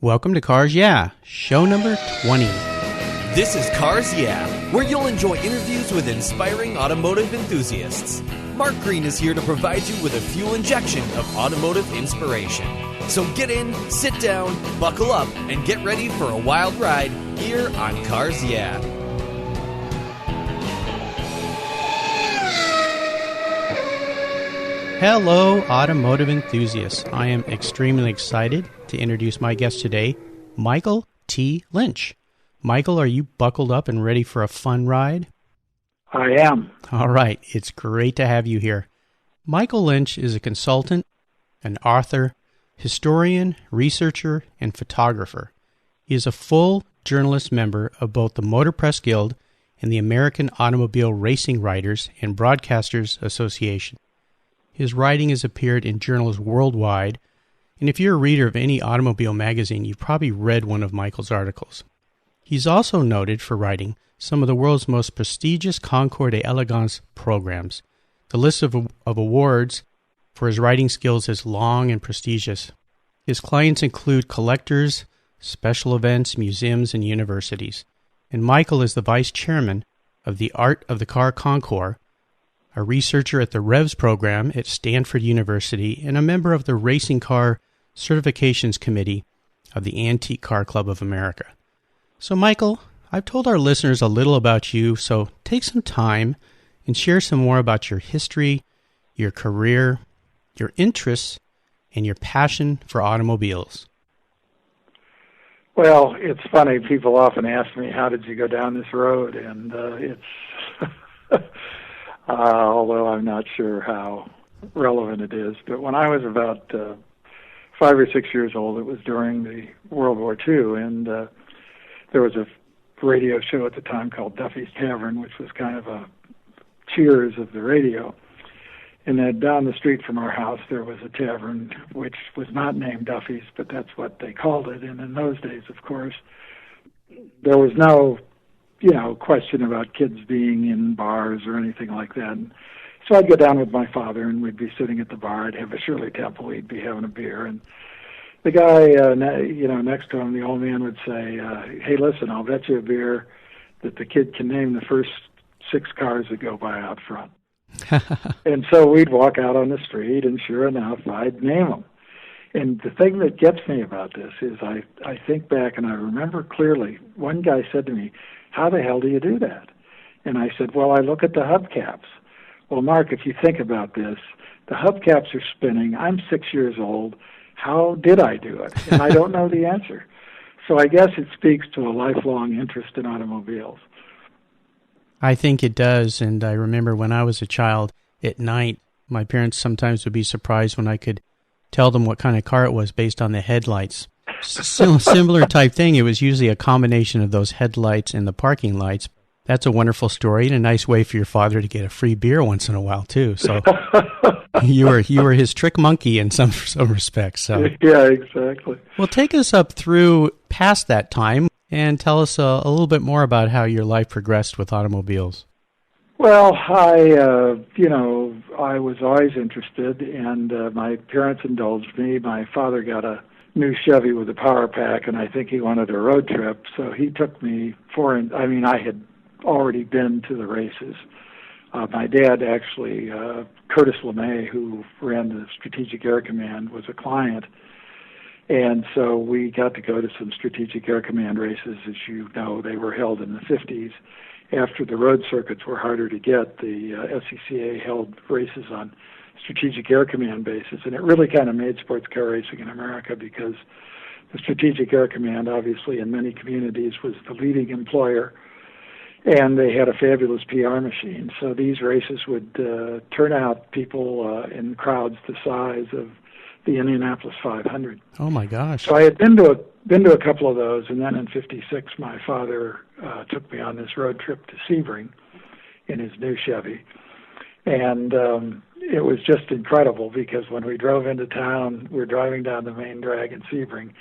Welcome to Cars Yeah, show number 20. This is Cars Yeah, where you'll enjoy interviews with inspiring automotive enthusiasts. Mark Green is here to provide you with a fuel injection of automotive inspiration. So get in, sit down, buckle up, and get ready for a wild ride here on Cars Yeah. Hello, automotive enthusiasts. I am extremely excited to introduce my guest today, Michael T. Lynch. Michael, are you buckled up and ready for a fun ride? I am. All right, it's great to have you here. Michael Lynch is a consultant, an author, historian, researcher, and photographer. He is a full journalist member of both the Motor Press Guild and the American Automobile Racing Writers and Broadcasters Association. His writing has appeared in journals worldwide, and if you're a reader of any automobile magazine, you've probably read one of Michael's articles. He's also noted for writing some of the world's most prestigious Concours d'Elegance programs. The list of awards for his writing skills is long and prestigious. His clients include collectors, special events, museums, and universities. And Michael is the vice chairman of the Art of the Car Concours, a researcher at the Revs program at Stanford University, and a member of the Racing Car Certifications Committee of the Antique Car Club of America. So, Michael, I've told our listeners a little about you, so take some time and share some more about your history, your career, your interests, and your passion for automobiles. Well, it's funny. People often ask me, how did you go down this road? And it's... although I'm not sure how relevant it is. But when I was about 5 or 6 years old, it was during the World War II, and there was a radio show at the time called Duffy's Tavern, which was kind of a Cheers of the radio. And then down the street from our house, there was a tavern, which was not named Duffy's, but that's what they called it. And in those days, of course, there was no question about kids being in bars or anything like that. And so I'd go down with my father, and we'd be sitting at the bar. I'd have a Shirley Temple. He'd be having a beer. And the guy, next to him, the old man would say, hey, listen, I'll bet you a beer that the kid can name the first 6 cars that go by out front. And so we'd walk out on the street, and sure enough, I'd name them. And the thing that gets me about this is I think back, and I remember clearly, one guy said to me, how the hell do you do that? And I said, well, I look at the hubcaps. Well, Mark, if you think about this, the hubcaps are spinning. I'm 6 years old. How did I do it? And I don't know the answer. So I guess it speaks to a lifelong interest in automobiles. I think it does, and I remember when I was a child at night, my parents sometimes would be surprised when I could tell them what kind of car it was based on the headlights. Similar type thing. It was usually a combination of those headlights and the parking lights. That's a wonderful story and a nice way for your father to get a free beer once in a while too. So you were his trick monkey in some respects. So yeah, exactly. Well, take us up through past that time and tell us a little bit more about how your life progressed with automobiles. Well, I was always interested, and my parents indulged me. My father got a new Chevy with a power pack, and I think he wanted a road trip, so he took me I had already been to the races. My dad actually, Curtis LeMay, who ran the Strategic Air Command, was a client, and so we got to go to some Strategic Air Command races. As you know, they were held in the 50s. After the road circuits were harder to get, the SCCA held races on Strategic Air Command bases, and it really kind of made sports car racing in America because the Strategic Air Command, obviously, in many communities was the leading employer, and they had a fabulous PR machine. So these races would turn out people in crowds the size of the Indianapolis 500. Oh my gosh! So I had been to a couple of those, and then in '56, my father took me on this road trip to Sebring in his new Chevy, and it was just incredible because when we drove into town, we were driving down the main drag in Sebring.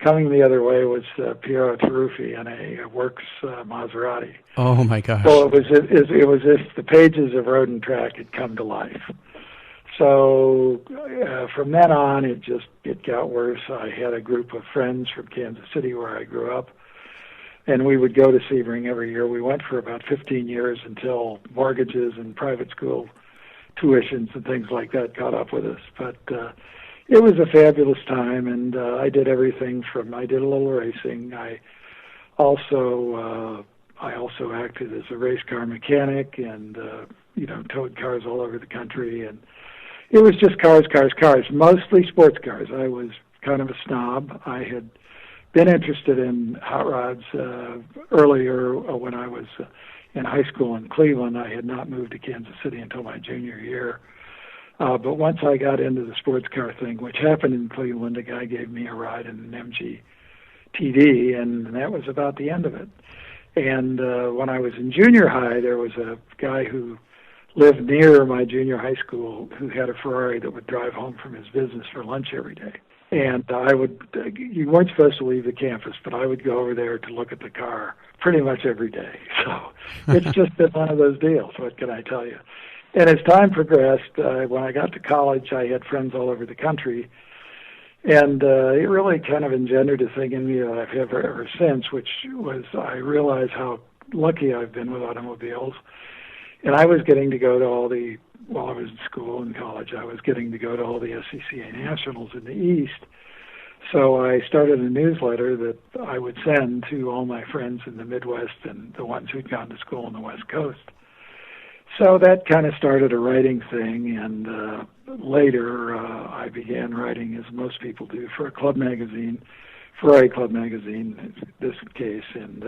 Coming the other way was Piero Taruffi in a Works Maserati. Oh my gosh! So it was as if the pages of Road and Track had come to life. So from then on, it got worse. I had a group of friends from Kansas City where I grew up, and we would go to Sebring every year. We went for about 15 years until mortgages and private school tuitions and things like that caught up with us. But it was a fabulous time, and I did everything I did a little racing. I also acted as a race car mechanic and, towed cars all over the country. And it was just cars, mostly sports cars. I was kind of a snob. I had been interested in hot rods earlier when I was in high school in Cleveland. I had not moved to Kansas City until my junior year. But once I got into the sports car thing, which happened in Cleveland, a guy gave me a ride in an MG TD, and that was about the end of it. And when I was in junior high, there was a guy who lived near my junior high school who had a Ferrari that would drive home from his business for lunch every day. And you weren't supposed to leave the campus, but I would go over there to look at the car pretty much every day. So it's just been one of those deals. What can I tell you? And as time progressed, when I got to college, I had friends all over the country. And it really kind of engendered a thing in me that I've had ever since, which was I realized how lucky I've been with automobiles. And I was getting to go to while I was in school and college, I was getting to go to all the SCCA Nationals in the East. So I started a newsletter that I would send to all my friends in the Midwest and the ones who'd gone to school on the West Coast. So that kind of started a writing thing, and later I began writing, as most people do, for a club magazine, Ferrari Club magazine in this case, and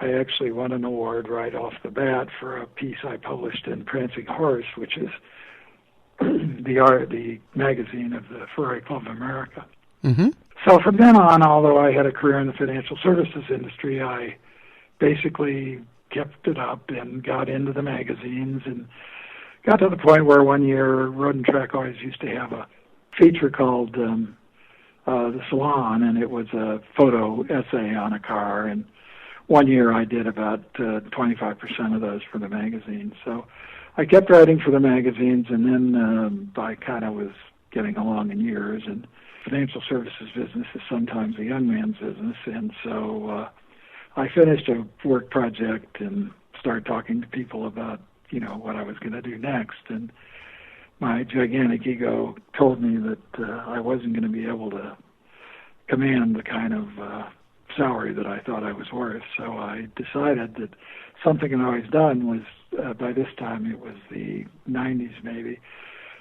I actually won an award right off the bat for a piece I published in Prancing Horse, which is the magazine of the Ferrari Club of America. Mm-hmm. So from then on, although I had a career in the financial services industry, I basically kept it up and got into the magazines and got to the point where one year Road and Track always used to have a feature called The Salon, and it was a photo essay on a car, and one year I did about 25% of those for the magazine. So I kept writing for the magazines, and then I kind of was getting along in years, and financial services business is sometimes a young man's business, and so I finished a work project and started talking to people about, what I was going to do next. And my gigantic ego told me that I wasn't going to be able to command the kind of salary that I thought I was worth. So I decided that something I'd always done was, by this time it was the 90s maybe,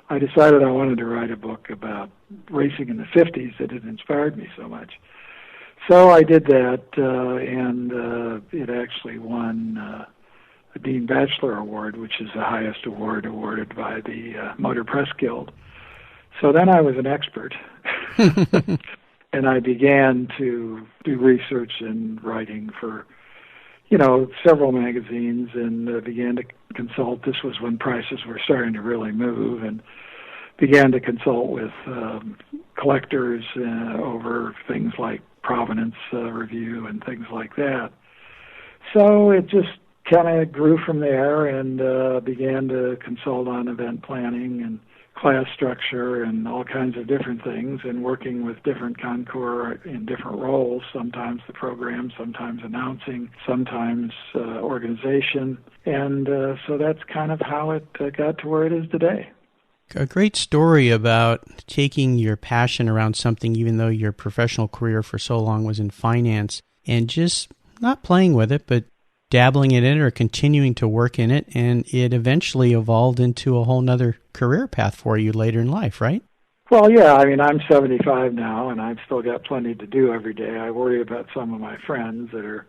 I decided I wanted to write a book about racing in the 50s that had inspired me so much. So I did that, and it actually won a Dean Bachelor Award, which is the highest award awarded by the Motor Press Guild. So then I was an expert, and I began to do research and writing for, several magazines, and began to consult. This was when prices were starting to really move, and began to consult with collectors over things like Provenance Review and things like that. So it just kind of grew from there, and began to consult on event planning and class structure and all kinds of different things, and working with different concours in different roles, sometimes the program, sometimes announcing, sometimes organization. And so that's kind of how it got to where it is today. A great story about taking your passion around something, even though your professional career for so long was in finance, and just not playing with it, but dabbling in it or continuing to work in it, and it eventually evolved into a whole nother career path for you later in life, right? Well, yeah, I'm 75 now, and I've still got plenty to do every day. I worry about some of my friends that are,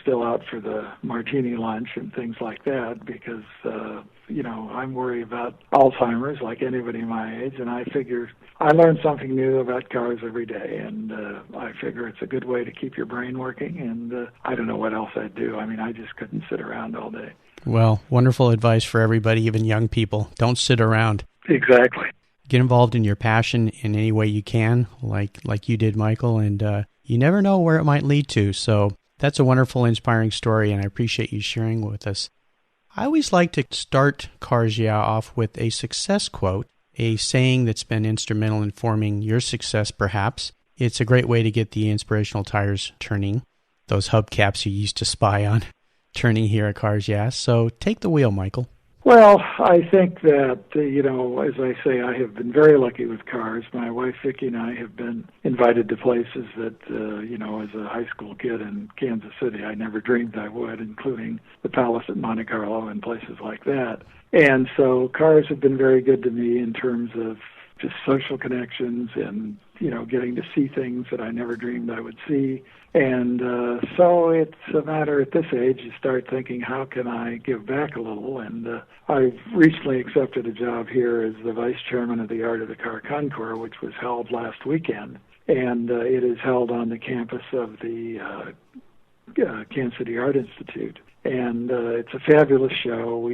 still out for the martini lunch and things like that, because, I'm worried about Alzheimer's like anybody my age, and I figure I learn something new about cars every day, and I figure it's a good way to keep your brain working, and I don't know what else I'd do. I just couldn't sit around all day. Well, wonderful advice for everybody, even young people. Don't sit around. Exactly. Get involved in your passion in any way you can, like you did, Michael, and you never know where it might lead to. So that's a wonderful, inspiring story, and I appreciate you sharing with us. I always like to start Cars Yeah off with a success quote, a saying that's been instrumental in forming your success, perhaps. It's a great way to get the inspirational tires turning, those hubcaps you used to spy on, turning here at Cars Yeah. So take the wheel, Michael. Well, I think that, as I say, I have been very lucky with cars. My wife, Vicki, and I have been invited to places that, as a high school kid in Kansas City, I never dreamed I would, including the Palace at Monte Carlo and places like that. And so cars have been very good to me in terms of just social connections and, getting to see things that I never dreamed I would see. And so it's a matter at this age, you start thinking, how can I give back a little? And I've recently accepted a job here as the vice chairman of the Art of the Car Concours, which was held last weekend. And it is held on the campus of the Kansas City Art Institute. And it's a fabulous show.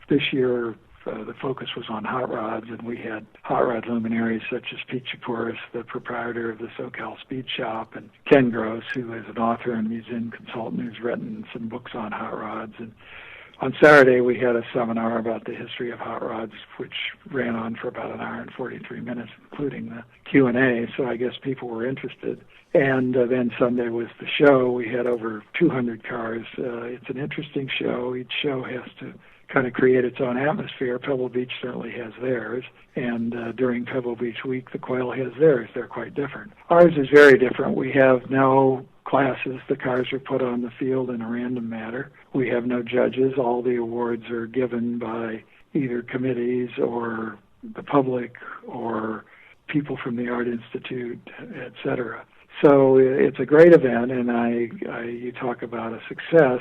This year, the focus was on hot rods, and we had hot rod luminaries such as Pete Chikouris, the proprietor of the SoCal Speed Shop, and Ken Gross, who is an author and museum consultant who's written some books on hot rods. And on Saturday, we had a seminar about the history of hot rods, which ran on for about an hour and 43 minutes, including the Q&A, so I guess people were interested. And then Sunday was the show. We had over 200 cars. It's an interesting show. Each show has to kind of create its own atmosphere. Pebble Beach certainly has theirs, and during Pebble Beach Week, the Quail has theirs. They're quite different. Ours is very different. We have no classes. The cars are put on the field in a random manner. We have no judges. All the awards are given by either committees or the public or people from the Art Institute, etc. So it's a great event, and you talk about a success.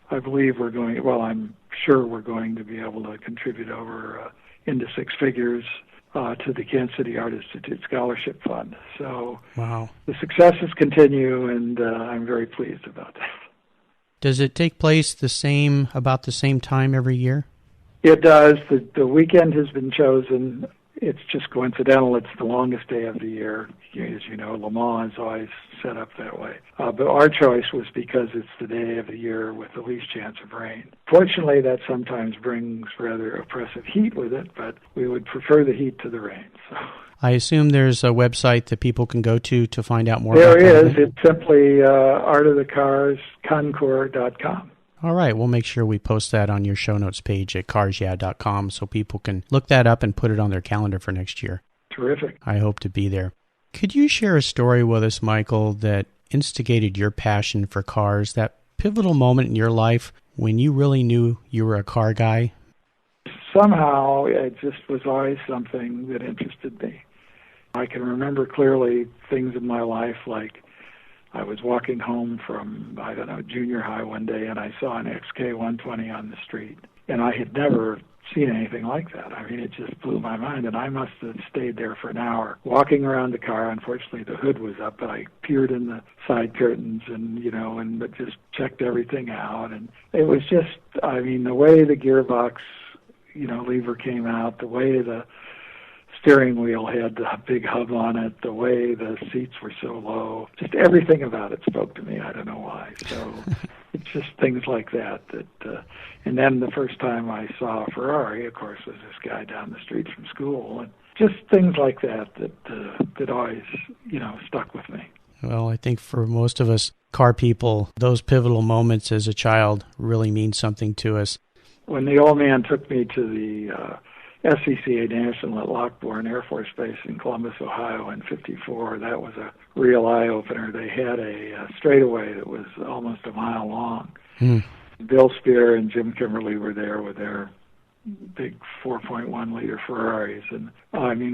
I believe I'm sure we're going to be able to contribute over into six figures to the Kansas City Art Institute Scholarship Fund. So wow. The successes continue, and I'm very pleased about that. Does it take place about the same time every year? It does. The weekend has been chosen. It's just coincidental. It's the longest day of the year. As you know, Le Mans is always set up that way. But our choice was because it's the day of the year with the least chance of rain. Fortunately, that sometimes brings rather oppressive heat with it, but we would prefer the heat to the rain. So I assume there's a website that people can go to find out more about that. There is. It's simply artofthecarsconcours.com. All right, we'll make sure we post that on your show notes page at carsyeah.com so people can look that up and put it on their calendar for next year. Terrific. I hope to be there. Could you share a story with us, Michael, that instigated your passion for cars, that pivotal moment in your life when you really knew you were a car guy? Somehow, it just was always something that interested me. I can remember clearly things in my life like I was walking home from, junior high one day, and I saw an XK120 on the street. And I had never seen anything like that. I mean, it just blew my mind, and I must have stayed there for an hour walking around the car. Unfortunately, the hood was up, but I peered in the side curtains and just checked everything out. And it was just, the way the gearbox, lever came out, the way the steering wheel had the big hub on it, the way the seats were so low, just everything about it spoke to me. I don't know why. So it's just things like that. And then the first time I saw a Ferrari, of course, was this guy down the street from school, and just things like that always, stuck with me. Well, I think for most of us car people, those pivotal moments as a child really mean something to us. When the old man took me to the SCCA National at Lockbourne Air Force Base in Columbus, Ohio in '54. That was a real eye-opener. They had a straightaway that was almost a mile long. Bill Spear and Jim Kimberly were there with their big 4.1-liter Ferraris. And,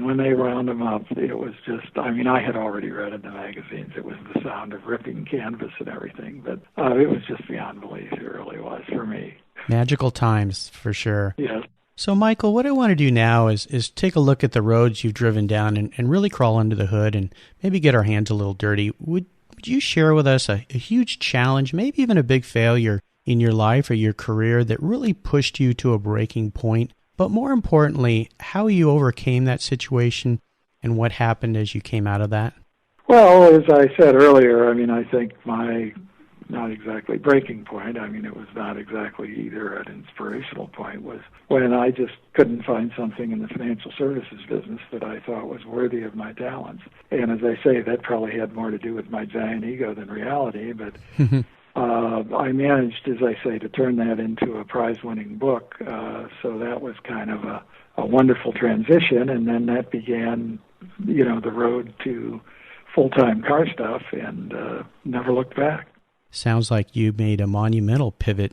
when they wound them up, it was just, I had already read in the magazines. It was the sound of ripping canvas and everything. But it was just beyond belief. It really was for me. Magical times, for sure. Yes. So, Michael, what I want to do now is take a look at the roads you've driven down and really crawl under the hood and maybe get our hands a little dirty. Would you share with us a huge challenge, maybe even a big failure in your life or your career that really pushed you to a breaking point? But more importantly, how you overcame that situation and what happened as you came out of that? Well, as I said earlier, I think my not exactly breaking point. I mean, it was not exactly either an inspirational point, was when I just couldn't find something in the financial services business that I thought was worthy of my talents. And as I say, that probably had more to do with my giant ego than reality, but I managed, as I say, to turn that into a prize-winning book. So that was kind of a wonderful transition, and then that began, the road to full-time car stuff, and never looked back. Sounds like you made a monumental pivot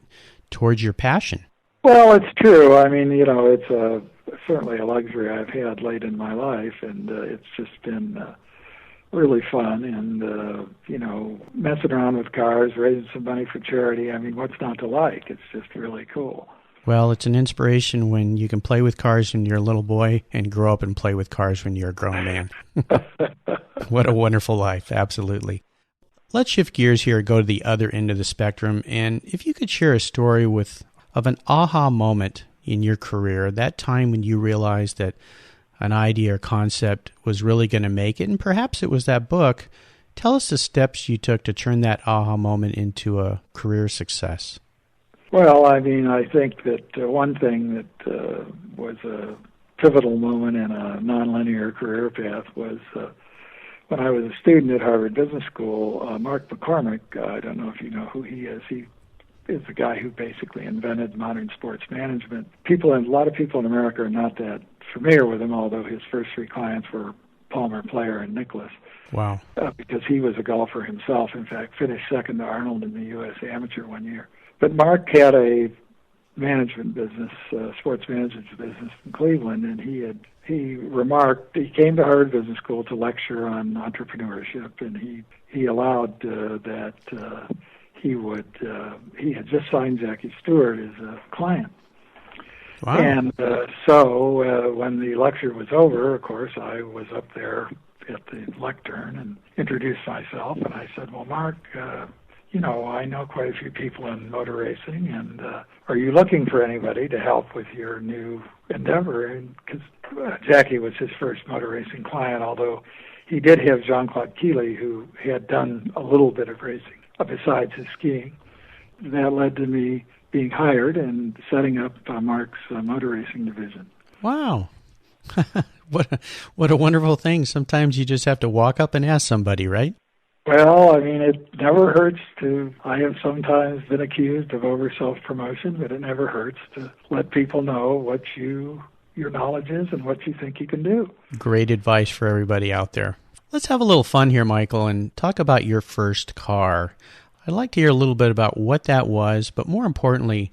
towards your passion. Well, it's true. I mean, it's certainly a luxury I've had late in my life, and it's just been really fun. And, messing around with cars, raising some money for charity. I mean, what's not to like? It's just really cool. Well, it's an inspiration when you can play with cars when you're a little boy and grow up and play with cars when you're a grown man. What a wonderful life. Absolutely. Let's shift gears here and go to the other end of the spectrum. And if you could share a story of an aha moment in your career, that time when you realized that an idea or concept was really going to make it, and perhaps it was that book, tell us the steps you took to turn that aha moment into a career success. Well, I mean, I think that one thing that was a pivotal moment in a nonlinear career path was when I was a student at Harvard Business School. Mark McCormick, I don't know if you know who he is. He is the guy who basically invented modern sports management. A lot of people in America are not that familiar with him, although his first three clients were Palmer, Player, and Nicklaus. Wow. Because he was a golfer himself. In fact, finished second to Arnold in the U.S. Amateur one year. But Mark had a management business, sports management business in Cleveland, and he remarked, he came to Harvard Business School to lecture on entrepreneurship, and he allowed that he had just signed Jackie Stewart as a client. Wow. And so when the lecture was over, of course, I was up there at the lectern and introduced myself, and I said, well, Mark, I know quite a few people in motor racing, and are you looking for anybody to help with your new endeavor? And because Jackie was his first motor racing client, although he did have Jean-Claude Keeley, who had done a little bit of racing besides his skiing. That led to me being hired and setting up Mark's motor racing division. Wow. What a wonderful thing. Sometimes you just have to walk up and ask somebody, right? Well, I mean, it never hurts I have sometimes been accused of over self-promotion, but it never hurts to let people know what your knowledge is and what you think you can do. Great advice for everybody out there. Let's have a little fun here, Michael, and talk about your first car. I'd like to hear a little bit about what that was, but more importantly,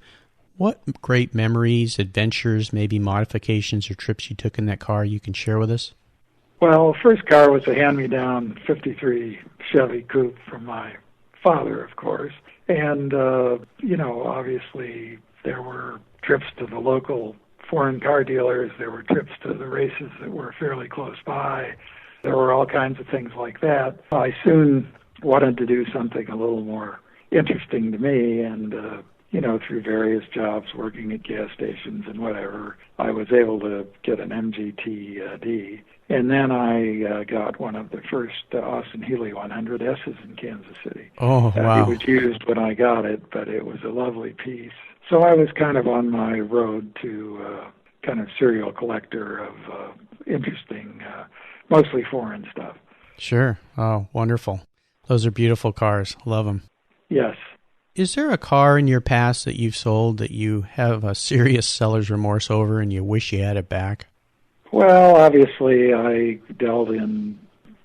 what great memories, adventures, maybe modifications or trips you took in that car you can share with us? Well, first car was a hand-me-down 53 Chevy Coupe from my father, of course. And, obviously there were trips to the local foreign car dealers. There were trips to the races that were fairly close by. There were all kinds of things like that. I soon wanted to do something a little more interesting to me, and through various jobs working at gas stations and whatever, I was able to get an MGT-D. And then I got one of the first Austin Healey 100S's in Kansas City. Oh, wow. It was used when I got it, but it was a lovely piece. So I was kind of on my road to kind of serial collector of interesting, mostly foreign stuff. Sure. Oh, wonderful. Those are beautiful cars. Love them. Yes. Is there a car in your past that you've sold that you have a serious seller's remorse over and you wish you had it back? Well, obviously, I dealt in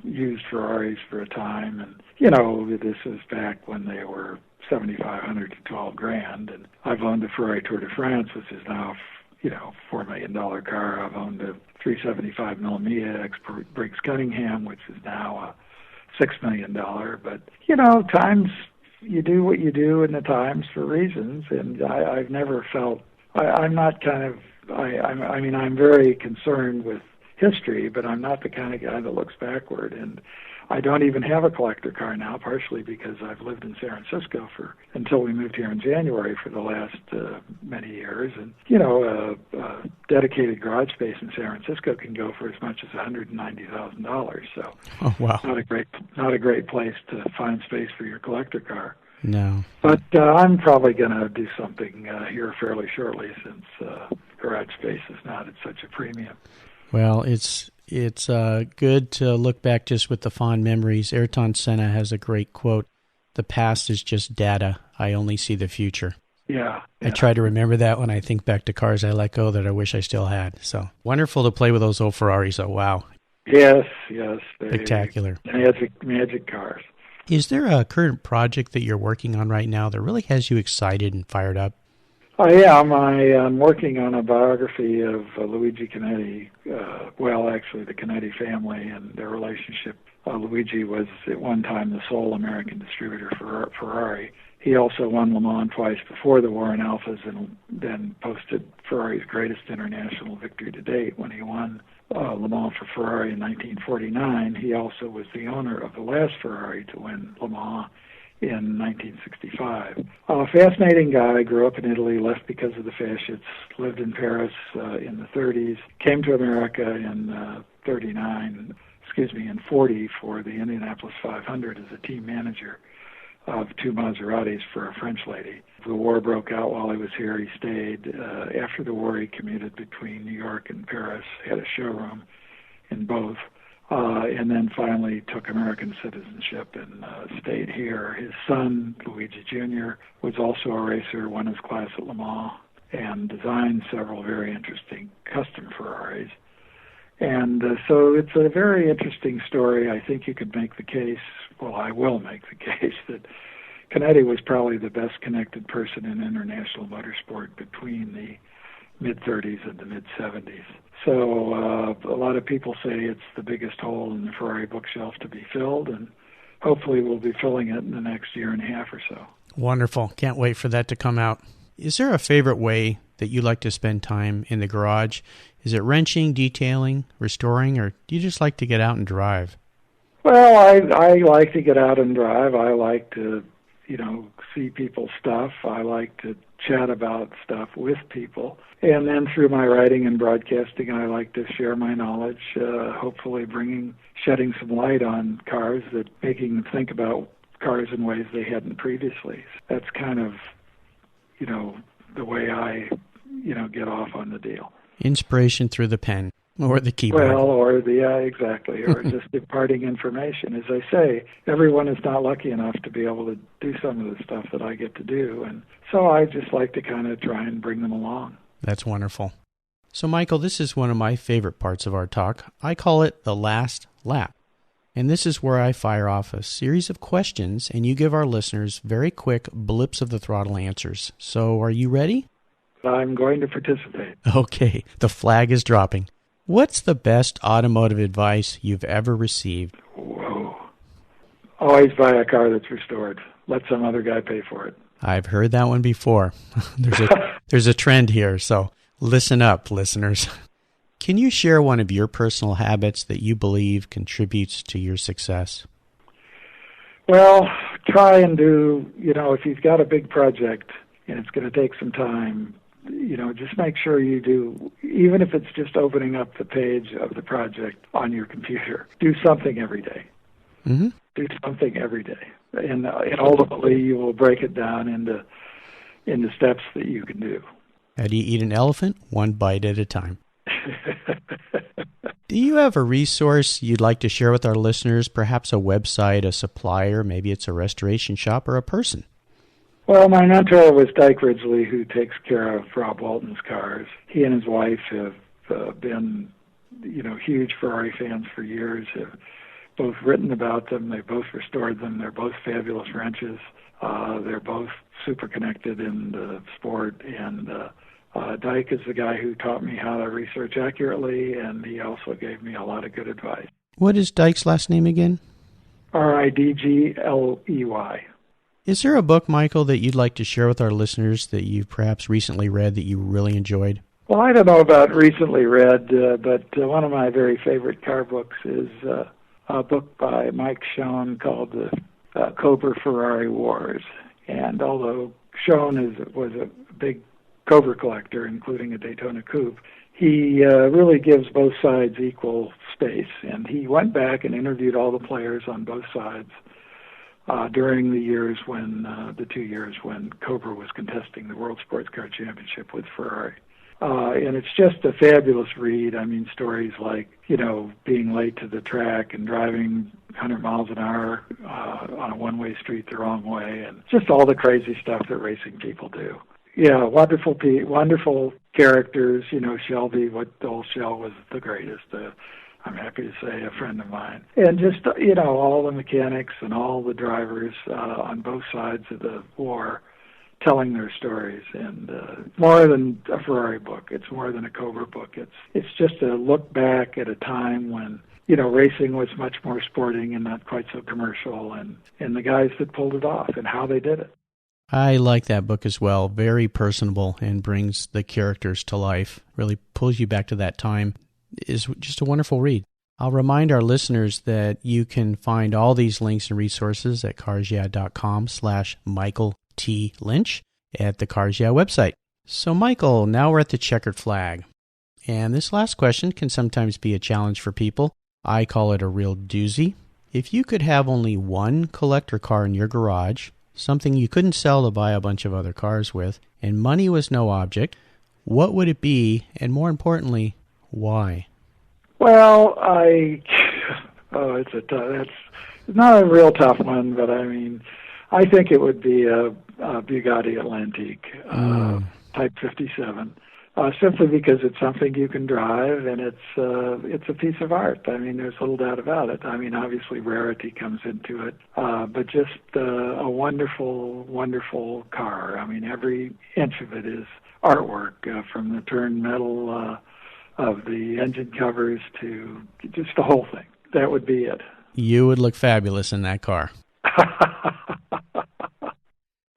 used Ferraris for a time, and, this was back when they were $7,500 to $12,000, and I've owned a Ferrari Tour de France, which is now, $4 million car. I've owned a 375 Mamiya Briggs Cunningham, which is now a $6 million. But, times you do what you do in the times for reasons, and I've never felt, I'm not kind of, I'm very concerned with history, but I'm not the kind of guy that looks backward. And I don't even have a collector car now, partially because I've lived in San Francisco until we moved here in January for the last many years. And, a dedicated garage space in San Francisco can go for as much as $190,000. So, oh, wow. Not a great place to find space for your collector car. No. But I'm probably going to do something here fairly shortly, since garage space is not at such a premium. Well, it's good to look back just with the fond memories. Ayrton Senna has a great quote, "The past is just data. I only see the future." Yeah. I try to remember that when I think back to cars I let go that I wish I still had. So wonderful to play with those old Ferraris. Oh, wow. Yes. Spectacular. Magic cars. Is there a current project that you're working on right now that really has you excited and fired up? I am. I'm working on a biography of Luigi Canetti. Actually, the Canetti family and their relationship. Luigi was at one time the sole American distributor for Ferrari. He also won Le Mans twice before the war in Alphas, and then posted Ferrari's greatest international victory to date when he won Le Mans for Ferrari in 1949. He also was the owner of the last Ferrari to win Le Mans in 1965. Fascinating guy, grew up in Italy, left because of the fascists, lived in Paris in the 30s, came to America in 40 for the Indianapolis 500 as a team manager of two Maseratis for a French lady. The war broke out while he was here. He stayed. After the war, he commuted between New York and Paris, had a showroom in both. And then finally took American citizenship and stayed here. His son, Luigi Jr., was also a racer, won his class at Le Mans, and designed several very interesting custom Ferraris. And so it's a very interesting story. I think you could make the case, well, I will make the case, that Canetti was probably the best connected person in international motorsport between the mid-30s and the mid-70s. So a lot of people say it's the biggest hole in the Ferrari bookshelf to be filled, and hopefully we'll be filling it in the next year and a half or so. Wonderful. Can't wait for that to come out. Is there a favorite way that you like to spend time in the garage? Is it wrenching, detailing, restoring, or do you just like to get out and drive? Well, I like to get out and drive. I like to, see people's stuff. I like to chat about stuff with people. And then through my writing and broadcasting, I like to share my knowledge, hopefully shedding some light on cars, that making them think about cars in ways they hadn't previously. That's kind of, the way I, get off on the deal. Inspiration through the pen or the keyboard. Well, exactly, or just imparting information. As I say, everyone is not lucky enough to be able to do some of the stuff that I get to do, and so I just like to kind of try and bring them along. That's wonderful. So, Michael, this is one of my favorite parts of our talk. I call it the last lap. And this is where I fire off a series of questions, and you give our listeners very quick blips of the throttle answers. So, are you ready? I'm going to participate. Okay, the flag is dropping. What's the best automotive advice you've ever received? Whoa. Always buy a car that's restored. Let some other guy pay for it. I've heard that one before. There's a trend here, so listen up, listeners. Can you share one of your personal habits that you believe contributes to your success? Well, try and do, if you've got a big project and it's going to take some time, just make sure you do, even if it's just opening up the page of the project on your computer, do something every day. Mm-hmm. Do something every day. And ultimately you will break it down into steps that you can do. How do you eat an elephant? One bite at a time. Do you have a resource you'd like to share with our listeners, perhaps a website, a supplier, maybe it's a restoration shop or a person? Well, my mentor was Dyke Ridgely, who takes care of Rob Walton's cars. He and his wife have been, huge Ferrari fans for years, have both written about them. They both restored them. They're both fabulous wrenches. They're both super connected in the sport. And Dyke is the guy who taught me how to research accurately, and he also gave me a lot of good advice. What is Dyke's last name again? Ridgley. Is there a book, Michael, that you'd like to share with our listeners that you've perhaps recently read that you really enjoyed? Well, I don't know about recently read, but one of my very favorite car books is a book by Mike Schoen called The Cobra Ferrari Wars. And although Schoen was a big Cobra collector, including a Daytona Coupe, he really gives both sides equal space. And he went back and interviewed all the players on both sides during the years when the 2 years when Cobra was contesting the World Sports Car Championship with Ferrari. And it's just a fabulous read. I mean, stories like, being late to the track and driving 100 miles an hour on a one-way street the wrong way, and just all the crazy stuff that racing people do. Yeah, wonderful characters. Shelby, old Shell was the greatest. I'm happy to say a friend of mine. And just, all the mechanics and all the drivers on both sides of the war telling their stories. And more than a Ferrari book. It's more than a Cobra book. It's just a look back at a time when, racing was much more sporting and not quite so commercial, and the guys that pulled it off and how they did it. I like that book as well. Very personable and brings the characters to life. Really pulls you back to that time. Is just a wonderful read. I'll remind our listeners that you can find all these links and resources at carsyeah.com/Michael T. Lynch at the Cars Yeah website. So, Michael, now we're at the checkered flag. And this last question can sometimes be a challenge for people. I call it a real doozy. If you could have only one collector car in your garage, something you couldn't sell to buy a bunch of other cars with, and money was no object, what would it be? And more importantly, why? Well, that's not a real tough one, but I mean, I think it would be a Bugatti Atlantique, Type 57, simply because it's something you can drive, and it's a piece of art. I mean, there's little doubt about it. I mean, obviously rarity comes into it, but just a wonderful, wonderful car. I mean, every inch of it is artwork, from the turned metal of the engine covers to just the whole thing. That would be it. You would look fabulous in that car.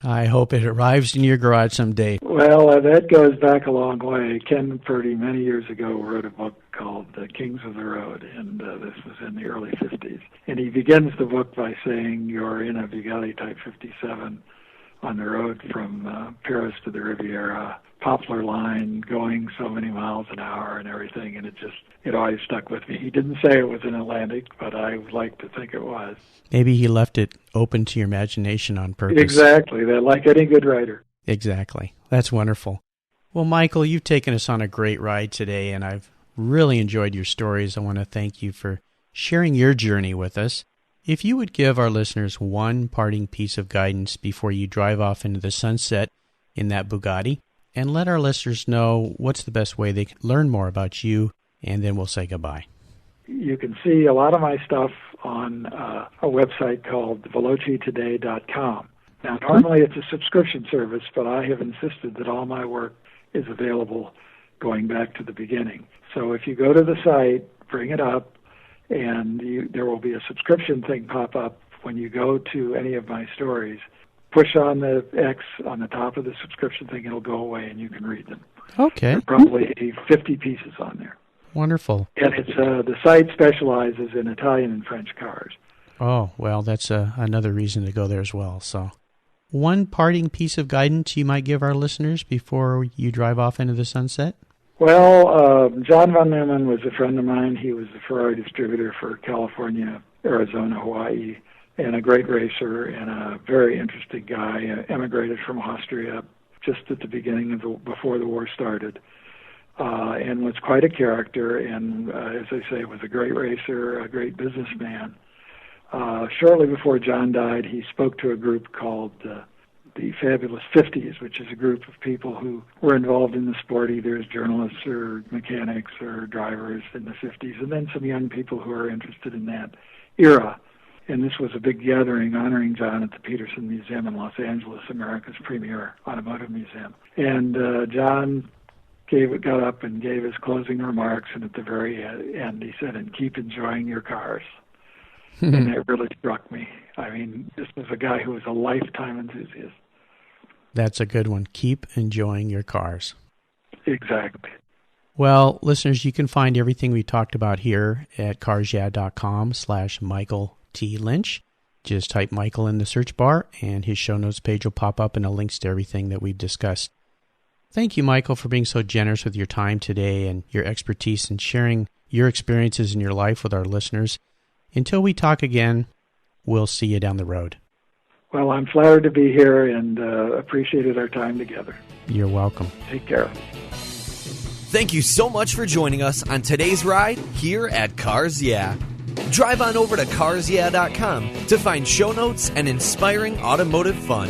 I hope it arrives in your garage someday. Well, that goes back a long way. Ken Purdy, many years ago, wrote a book called Kings of the Road, and this was in the early 50s. And he begins the book by saying you're in a Bugatti Type 57 on the road from Paris to the Riviera, poplar line, going so many miles an hour and everything, and it always stuck with me. He didn't say it was an Atlantic, but I would like to think it was. Maybe he left it open to your imagination on purpose. Exactly, like any good writer. Exactly. That's wonderful. Well, Michael, you've taken us on a great ride today, and I've really enjoyed your stories. I want to thank you for sharing your journey with us. If you would give our listeners one parting piece of guidance before you drive off into the sunset in that Bugatti, and let our listeners know what's the best way they can learn more about you, and then we'll say goodbye. You can see a lot of my stuff on a website called velocitoday.com. Now, normally it's a subscription service, but I have insisted that all my work is available going back to the beginning. So if you go to the site, bring it up, and there will be a subscription thing pop up when you go to any of my stories. Push on the X on the top of the subscription thing, it'll go away, and you can read them. Okay. There are probably 50 pieces on there. Wonderful. And it's the site specializes in Italian and French cars. Oh, well, that's another reason to go there as well. So, one parting piece of guidance you might give our listeners before you drive off into the sunset? Well, John von Neumann was a friend of mine. He was the Ferrari distributor for California, Arizona, Hawaii, and a great racer and a very interesting guy. Emigrated from Austria just at the beginning of before the war started, and was quite a character. And as I say, was a great racer, a great businessman. Shortly before John died, he spoke to a group called the Fabulous 50s, which is a group of people who were involved in the sport, either as journalists or mechanics or drivers in the 50s, and then some young people who are interested in that era. And this was a big gathering honoring John at the Peterson Museum in Los Angeles, America's premier automotive museum. And John got up and gave his closing remarks, and at the very end he said, "And keep enjoying your cars." And that really struck me. I mean, this was a guy who was a lifetime enthusiast. That's a good one. Keep enjoying your cars. Exactly. Well, listeners, you can find everything we talked about here at carsyeah.com/Michael T. Lynch. Just type Michael in the search bar, and his show notes page will pop up and a links to everything that we've discussed. Thank you, Michael, for being so generous with your time today and your expertise in sharing your experiences in your life with our listeners. Until we talk again, we'll see you down the road. Well, I'm flattered to be here and appreciated our time together. You're welcome. Take care. Thank you so much for joining us on today's ride here at Cars Yeah. Drive on over to carsyeah.com to find show notes and inspiring automotive fun.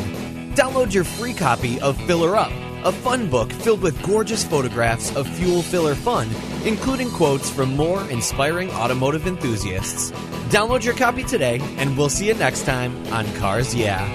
Download your free copy of Filler Up, a fun book filled with gorgeous photographs of fuel filler fun, including quotes from more inspiring automotive enthusiasts. Download your copy today, and we'll see you next time on Cars Yeah.